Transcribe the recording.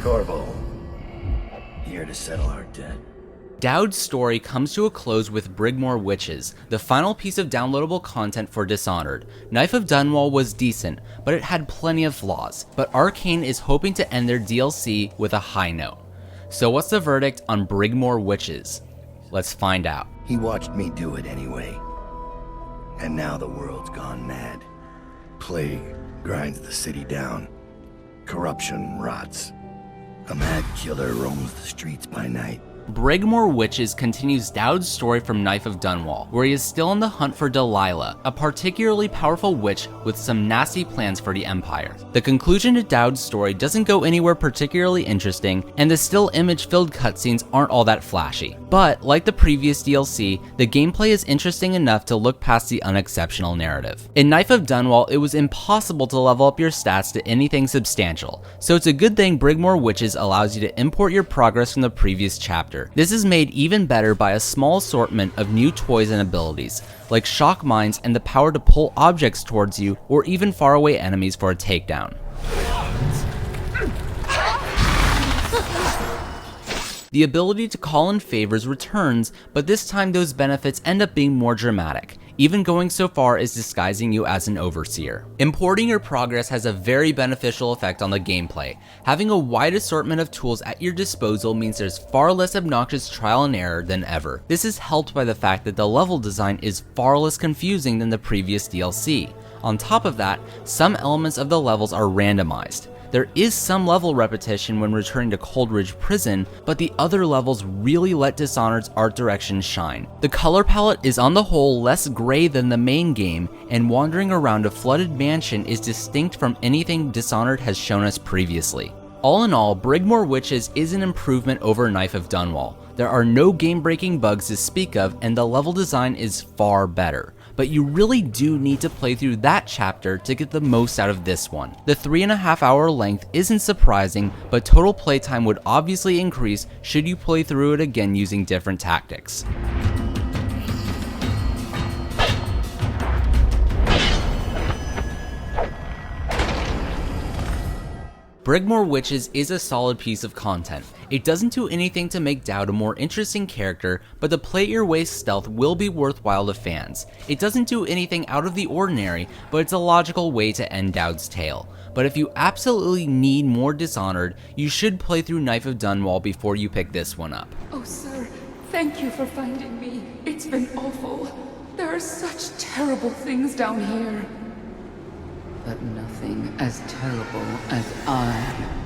Corvo, here to settle our debt. Daud's story comes to a close with Brigmore Witches, the final piece of downloadable content for Dishonored. Knife of Dunwall was decent, but it had plenty of flaws. But Arkane is hoping to end their DLC with a high note. So what's the verdict on Brigmore Witches? Let's find out. He watched me do it anyway. And now the world's gone mad. Plague grinds the city down. Corruption rots. A mad killer roams the streets by night. Brigmore Witches continues Daud's story from Knife of Dunwall, where he is still on the hunt for Delilah, a particularly powerful witch with some nasty plans for the Empire. The conclusion to Daud's story doesn't go anywhere particularly interesting, and the still image-filled cutscenes aren't all that flashy. But, like the previous DLC, the gameplay is interesting enough to look past the unexceptional narrative. In Knife of Dunwall, it was impossible to level up your stats to anything substantial, so it's a good thing Brigmore Witches allows you to import your progress from the previous chapter. This is made even better by a small assortment of new toys and abilities, like shock mines and the power to pull objects towards you or even faraway enemies for a takedown. The ability to call in favors returns, but this time those benefits end up being more dramatic, even going so far as disguising you as an overseer. Importing your progress has a very beneficial effect on the gameplay. Having a wide assortment of tools at your disposal means there's far less obnoxious trial and error than ever. This is helped by the fact that the level design is far less confusing than the previous DLC. On top of that, some elements of the levels are randomized. There is some level repetition when returning to Coldridge Prison, but the other levels really let Dishonored's art direction shine. The color palette is on the whole less gray than the main game, and wandering around a flooded mansion is distinct from anything Dishonored has shown us previously. All in all, Brigmore Witches is an improvement over Knife of Dunwall. There are no game-breaking bugs to speak of, and the level design is far better. But you really do need to play through that chapter to get the most out of this one. The 3.5 hour length isn't surprising, but total playtime would obviously increase should you play through it again using different tactics. Brigmore Witches is a solid piece of content. It doesn't do anything to make Daud a more interesting character, but the play-it-your-way stealth will be worthwhile to fans. It doesn't do anything out of the ordinary, but it's a logical way to end Daud's tale. But if you absolutely need more Dishonored, you should play through Knife of Dunwall before you pick this one up. Oh, sir, thank you for finding me. It's been awful. There are such terrible things down here. But nothing as terrible as I.